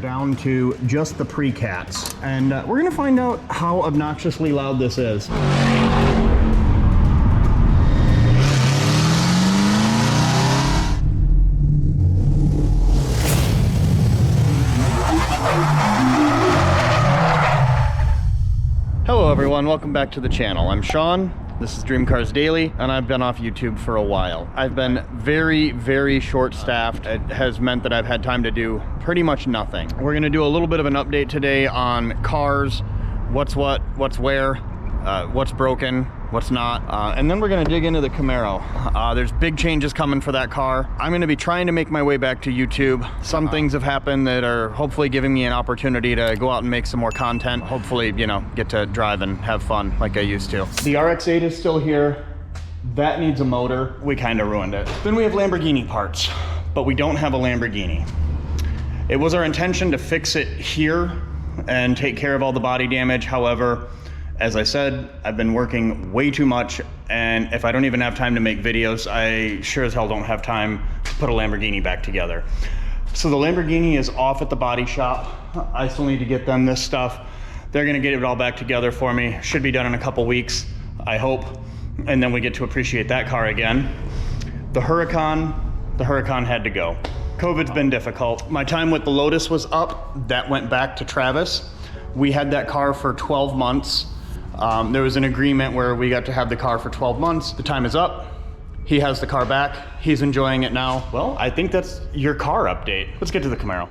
down to just the pre-cats. And we're gonna find out how obnoxiously loud this is. Hello everyone, welcome back to the channel. I'm Sean, this is Dreamcars Daily, and I've been off YouTube for a while. I've been very short-staffed. It has meant that I've had time to do pretty much nothing. We're gonna do a little bit of an update today on cars, what's what, what's where, what's broken, what's not, and then we're gonna dig into the Camaro. There's big changes coming for that car. I'm gonna be trying to make my way back to YouTube. Some things have happened that are hopefully giving me an opportunity to go out and make some more content. Hopefully, you know, get to drive and have fun like I used to. The RX-8 is still here. That needs a motor. We kind of ruined it. Then we have Lamborghini parts, but we don't have a Lamborghini. It was our intention to fix it here and take care of all the body damage. However, as I said, I've been working way too much, and if I don't even have time to make videos, I sure as hell don't have time to put a Lamborghini back together. So the Lamborghini is off at the body shop. I still need to get them this stuff. They're gonna get it all back together for me. Should be done in a couple weeks, I hope. And then we get to appreciate that car again. The Huracan had to go. COVID's been difficult. My time with the Lotus was up. That went back to Travis. We had that car for 12 months. There was an agreement where we got to have the car for 12 months. The time is up. He has the car back. He's enjoying it now. Well, I think that's your car update. Let's get to the Camaro.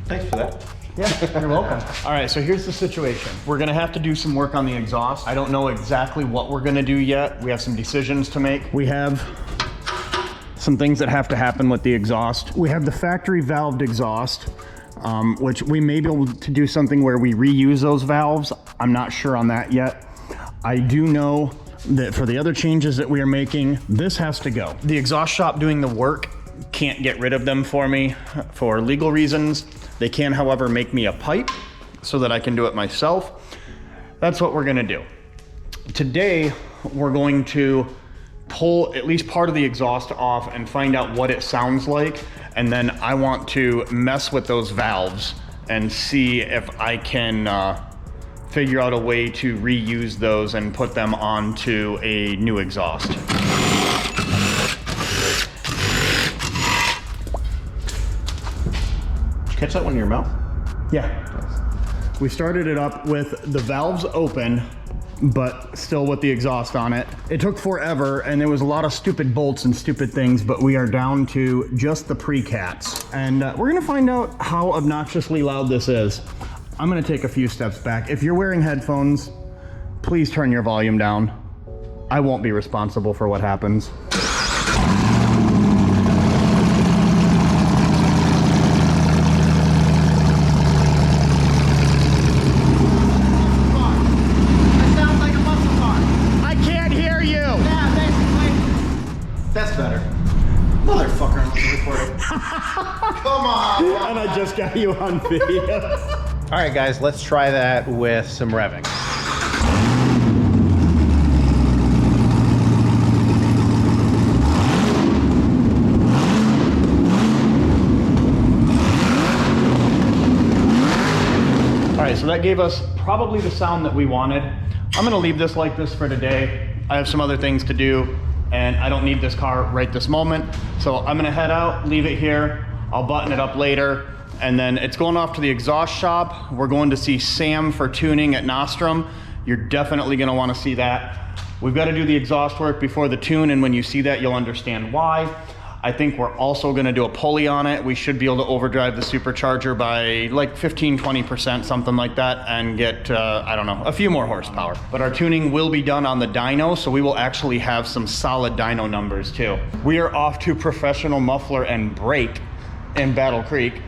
Thanks for that. Yeah, you're welcome. All right, so here's the situation. We're gonna have to do some work on the exhaust. I don't know exactly what we're gonna do yet. We have some decisions to make. We have some things that have to happen with the exhaust. We have the factory valved exhaust, which we may be able to do something where we reuse those valves. I'm not sure on that yet. I do know that for the other changes that we are making, this has to go. The exhaust shop doing the work can't get rid of them for me for legal reasons. They can, however, make me a pipe so that I can do it myself. That's what we're gonna do. Today, we're going to pull at least part of the exhaust off and find out what it sounds like. And then I want to mess with those valves and see if I can figure out a way to reuse those and put them onto a new exhaust. Did you catch that one in your mouth? Yeah. We started it up with the valves open, but still with the exhaust on it. It took forever, and there was a lot of stupid bolts and stupid things, but we are down to just the pre-cats. And we're gonna find out how obnoxiously loud this is. I'm gonna take a few steps back. If you're wearing headphones, please turn your volume down. I won't be responsible for what happens. That's better. Motherfucker, I'm recording. Come on! And I just got you on video. All right, guys, let's try that with some revving. All right, so that gave us probably the sound that we wanted. I'm gonna leave this like this for today. I have some other things to do, and I don't need this car right this moment. So I'm gonna head out, leave it here. I'll button it up later, and then it's going off to the exhaust shop. We're going to see Sam for tuning at NoStrum. You're definitely gonna wanna see that. We've gotta do the exhaust work before the tune, and when you see that, you'll understand why. I think we're also gonna do a pulley on it. We should be able to overdrive the supercharger by like 15–20%, something like that, and get, I don't know, a few more horsepower. But our tuning will be done on the dyno, so we will actually have some solid dyno numbers too. We are off to Professional Muffler and Brake in Battle Creek,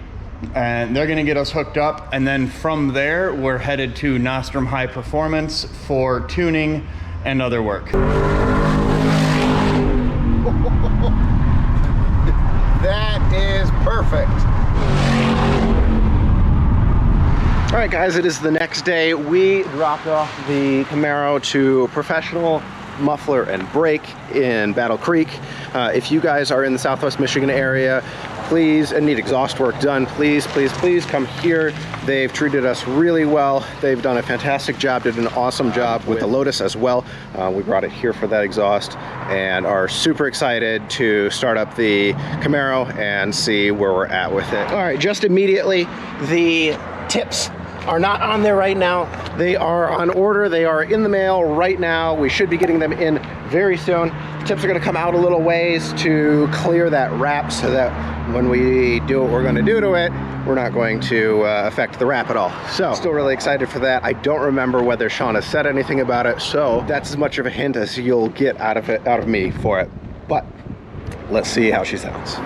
and they're gonna get us hooked up, and then from there, we're headed to NoStrum High Performance for tuning and other work. That is perfect. All right, guys, it is the next day. We dropped off the Camaro to Professional muffler and brake in Battle Creek. If you guys are in the Southwest Michigan area, please, and need exhaust work done, please, please, please come here. They've treated us really well. They've done a fantastic job, did an awesome job with the Lotus as well. We brought it here for that exhaust and are super excited to start up the Camaro and see where we're at with it. All right, just immediately, the tips are not on there right now. They are on order. They are in the mail right now. We should be getting them in very soon. The tips are gonna come out a little ways to clear that wrap so that when we do what we're gonna do to it, we're not going to affect the wrap at all. So, still really excited for that. I don't remember whether Sean has said anything about it, so that's as much of a hint as you'll get out of me for it. But let's see how she sounds.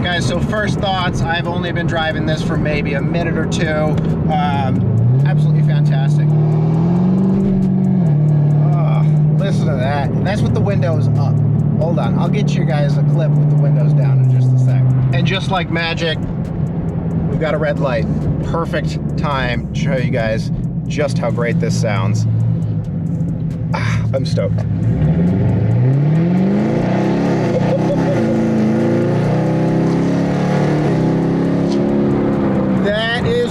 Guys, so first thoughts, I've only been driving this for maybe a minute or two. Absolutely fantastic. Oh, listen to that. And that's with the windows up. Hold on, I'll get you guys a clip with the windows down in just a sec. And just like magic, we've got a red light. Perfect time to show you guys just how great this sounds. I'm stoked.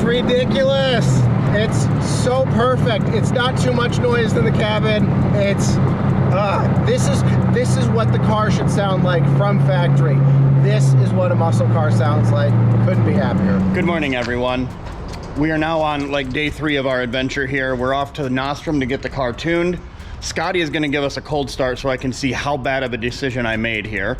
Ridiculous. It's so perfect. It's not too much noise in the cabin. It's this is what the car should sound like from factory. This is what a muscle car sounds like. Couldn't be happier. Good morning, everyone. We are now on like day 3 of our adventure here. We're off to the NoStrum to get the car tuned. Scotty is going to give us a cold start so I can see how bad of a decision I made here.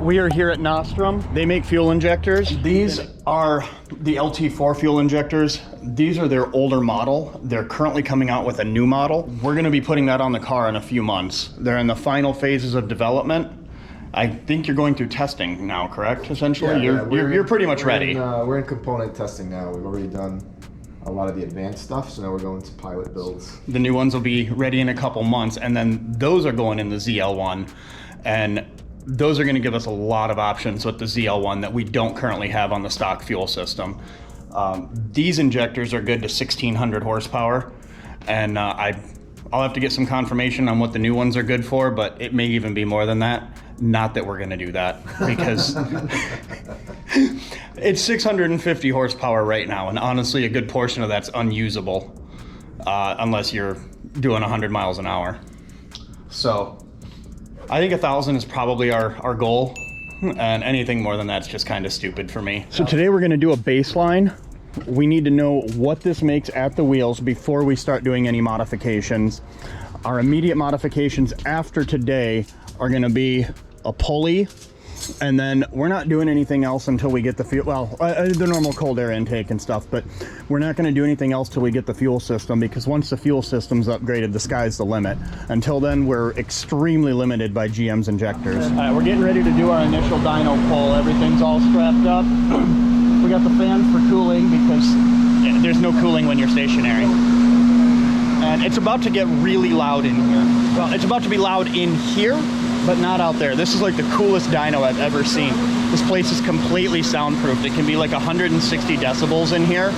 We are here at NoStrum. They make fuel injectors. These are the LT4 fuel injectors. These are their older model. They're currently coming out with a new model. We're gonna be putting that on the car in a few months. They're in the final phases of development. I think you're going through testing now, correct? Essentially, Yeah, you're pretty much ready. We're in component testing now. We've already done a lot of the advanced stuff, so now we're going to pilot builds. The new ones will be ready in a couple months, and then those are going in the ZL1. And those are going to give us a lot of options with the ZL1 that we don't currently have on the stock fuel system. These injectors are good to 1600 horsepower, and I'll have to get some confirmation on what the new ones are good for, but it may even be more than that. Not that we're going to do that, because it's 650 horsepower right now, and honestly a good portion of that's unusable unless you're doing 100 miles an hour. So I think 1,000 is probably our goal, and anything more than that's just kind of stupid for me. So today we're going to do a baseline. We need to know what this makes at the wheels before we start doing any modifications. Our immediate modifications after today are going to be a pulley, and then we're not doing anything else until we get the fuel, well, the normal cold air intake and stuff, but we're not going to do anything else till we get the fuel system, because once the fuel system's upgraded, the sky's the limit. Until then, we're extremely limited by GM's injectors. All right, we're getting ready to do our initial dyno pull. Everything's all strapped up. We got the fans for cooling, because there's no cooling when you're stationary. And it's about to get really loud in here. Well, it's about to be loud in here, but not out there. This is like the coolest dyno I've ever seen. This place is completely soundproofed. It can be like 160 decibels in here,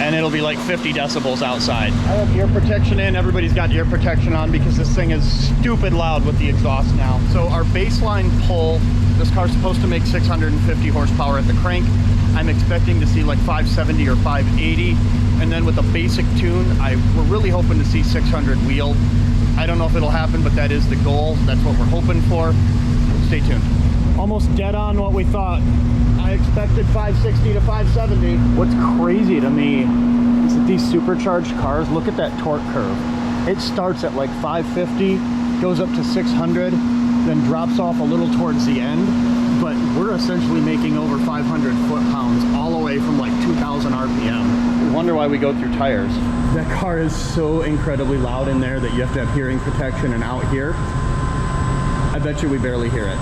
and it'll be like 50 decibels outside. I have ear protection in. Everybody's got ear protection on because this thing is stupid loud with the exhaust now. So our baseline pull, this car's supposed to make 650 horsepower at the crank. I'm expecting to see like 570 or 580. And then with a basic tune, we're really hoping to see 600 wheel. I don't know if it'll happen, but that is the goal. That's what we're hoping for. Stay tuned. Almost dead on what we thought. I expected 560 to 570. What's crazy to me is that these supercharged cars, look at that torque curve. It starts at like 550, goes up to 600, then drops off a little towards the end. But we're essentially making over 500 foot-pounds all the way from like 2,000 RPM. I wonder why we go through tires. That car is so incredibly loud in there that you have to have hearing protection, and out here, I bet you we barely hear it.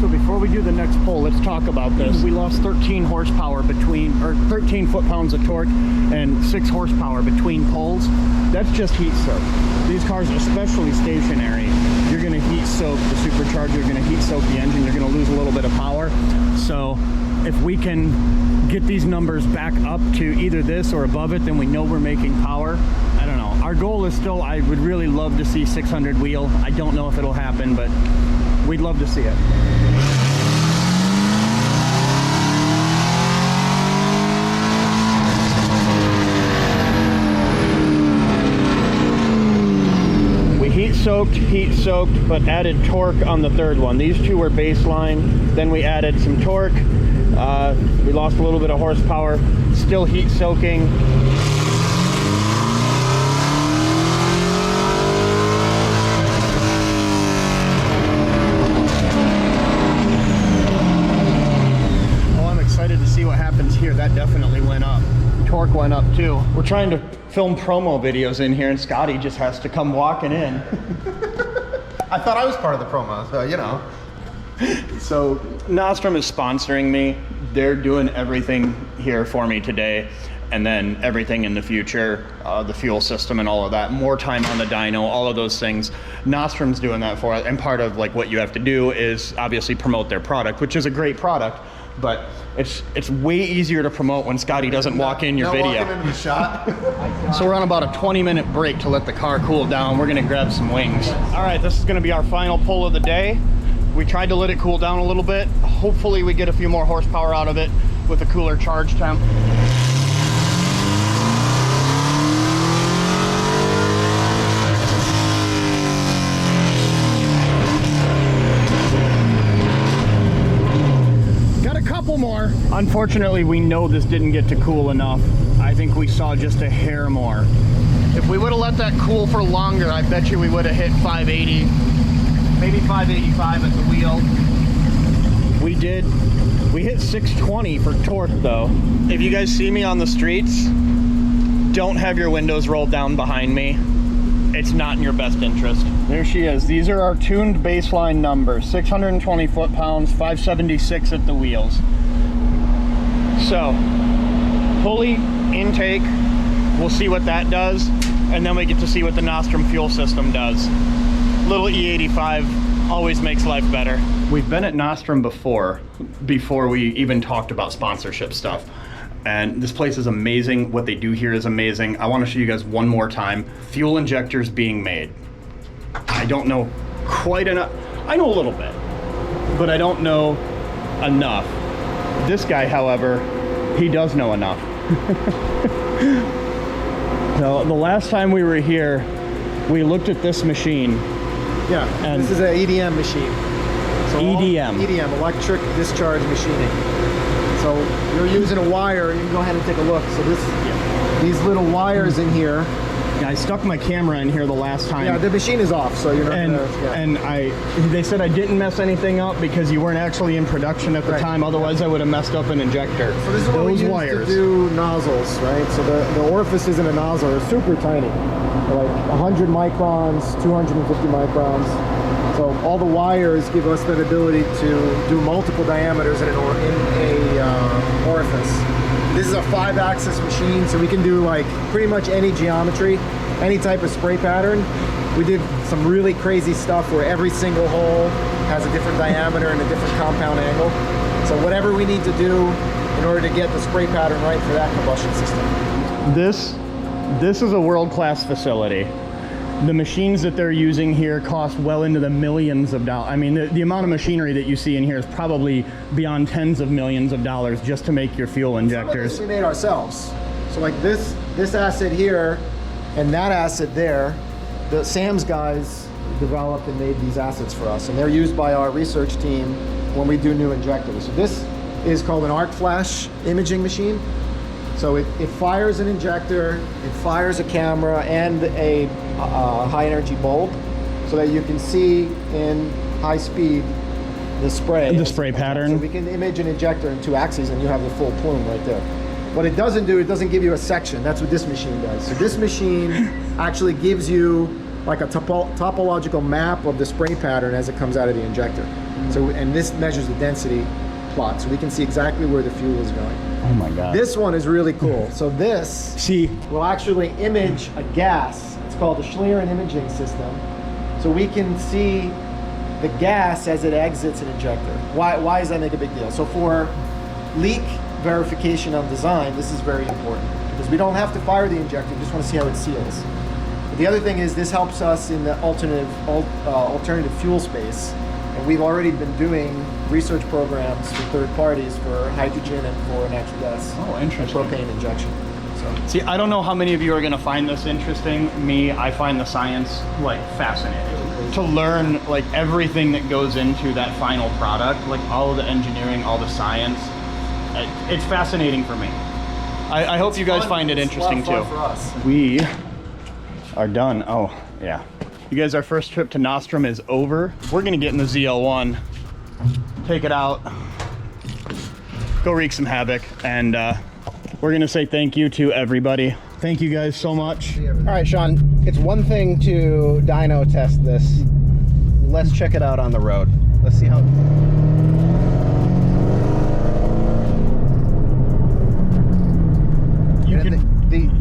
So before we do the next pull, Oh, let's talk about this. We lost 13 horsepower between, or 13 foot-pounds of torque and 6 horsepower between poles. That's just heat soak. These cars, especially stationary, you're gonna heat soak the supercharger, you're gonna heat soak the engine, you're gonna lose a little bit of power. So if we can get these numbers back up to either this or above it, then we know we're making power. I don't know. Our goal is still, I would really love to see 600 wheel. I don't know if it'll happen, but we'd love to see it. We heat soaked, but added torque on the third one. These two were baseline. Then we added some torque. We lost a little bit of horsepower. Still heat soaking. To see what happens here. That definitely went up. Torque went up too. We're trying to film promo videos in here and Scotty just has to come walking in. I thought I was part of the promo, so you know. So NoStrum is sponsoring me. They're doing everything here for me today, and then everything in the future, the fuel system and all of that, more time on the dyno, all of those things. NoStrum's doing that for us, and part of like what you have to do is obviously promote their product, which is a great product, but it's way easier to promote when Scotty doesn't walk in your video. Walking into the shot. So we're on about a 20-minute break to let the car cool down. We're gonna grab some wings. All right, this is gonna be our final pull of the day. We tried to let it cool down a little bit. Hopefully we get a few more horsepower out of it with a cooler charge temp. More. Unfortunately, we know this didn't get to cool enough. I think we saw just a hair more. If we would have let that cool for longer, I bet you we would have hit 580, maybe 585 at the wheel. We did. We hit 620 for torque though. If you guys see me on the streets, don't have your windows rolled down behind me. It's not in your best interest. There she is. These are our tuned baseline numbers. 620 foot-pounds, 576 at the wheels. So, pulley, intake, we'll see what that does, and then we get to see what the NoStrum fuel system does. Little E85 always makes life better. We've been at NoStrum before we even talked about sponsorship stuff. And this place is amazing. What they do here is amazing. I want to show you guys one more time. Fuel injectors being made. I don't know quite enough. I know a little bit, but I don't know enough. This guy, however, he does know enough. So the last time we were here, we looked at this machine. Yeah, and this is an EDM machine. So EDM. EDM, electric discharge machining. So you're using a wire. You can go ahead and take a look. So these little wires in here. Yeah, I stuck my camera in here the last time. Yeah, the machine is off, so you're not and they said I didn't mess anything up because you weren't actually in production at the time. Otherwise, I would have messed up an injector. So this is what we use to do nozzles, right? So the orifices in a nozzle are super tiny. They're like 100 microns, 250 microns. So all the wires give us that ability to do multiple diameters in a orifice. This is a 5-axis machine, so we can do like pretty much any geometry, any type of spray pattern. We did some really crazy stuff where every single hole has a different diameter and a different compound angle. So whatever we need to do in order to get the spray pattern right for that combustion system. This is a world-class facility. The machines that they're using here cost well into the millions of dollars. I mean, the amount of machinery that you see in here is probably beyond tens of millions of dollars just to make your fuel injectors. We made ourselves. So like this asset here and that asset there, the Sam's guys developed and made these assets for us, and they're used by our research team when we do new injectors. So this is called an arc flash imaging machine. So it fires an injector, it fires a camera and a high energy bulb so that you can see in high speed the spray. The spray pattern. So we can image an injector in 2 axes and you have the full plume right there. What it doesn't do, it doesn't give you a section. That's what this machine does. So this machine actually gives you like a topological map of the spray pattern as it comes out of the injector. So, and this measures the density plot, so we can see exactly where the fuel is going. Oh my God. This one is really cool. So this See, will actually image a gas. It's called the Schlieren imaging system. So we can see the gas as it exits an injector. Why does that make a big deal? So for leak verification on design, this is very important because we don't have to fire the injector, we just want to see how it seals. But the other thing is this helps us in the alternative fuel space. And we've already been doing research programs for third parties for hydrogen and for natural gas. Oh, interesting. Propane injection. So. See, I don't know how many of you are going to find this interesting. Me, I find the science like fascinating. To learn like everything that goes into that final product, like all of the engineering, all the science, it's fascinating for me. I hope you guys find it interesting too. For us. We are done. Oh, yeah. You guys, our first trip to NoStrum is over. We're gonna get in the ZL1, take it out, go wreak some havoc, and we're gonna say thank you to everybody. Thank you guys so much. All right, Sean, it's one thing to dyno test this. Let's check it out on the road. Let's see how...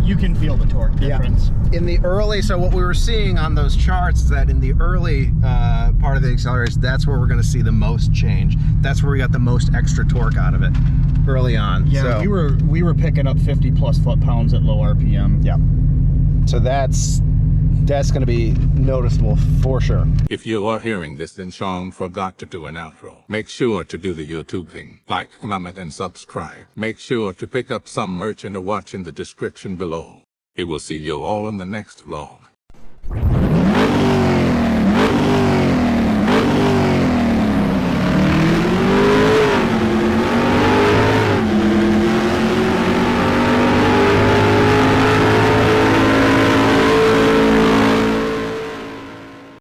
You can feel the torque difference. Yeah. In the early, so what we were seeing on those charts is that in the early part of the accelerators, that's where we're going to see the most change. That's where we got the most extra torque out of it early on. Yeah, so, we were picking up 50 plus foot-pounds at low RPM. Yeah. So that's going to be noticeable for sure. If you are hearing this, then Sean forgot to do an outro. Make sure to do the YouTube thing. Like, comment, and subscribe. Make sure to pick up some merch and to watch in the description below. We will see you all in the next vlog.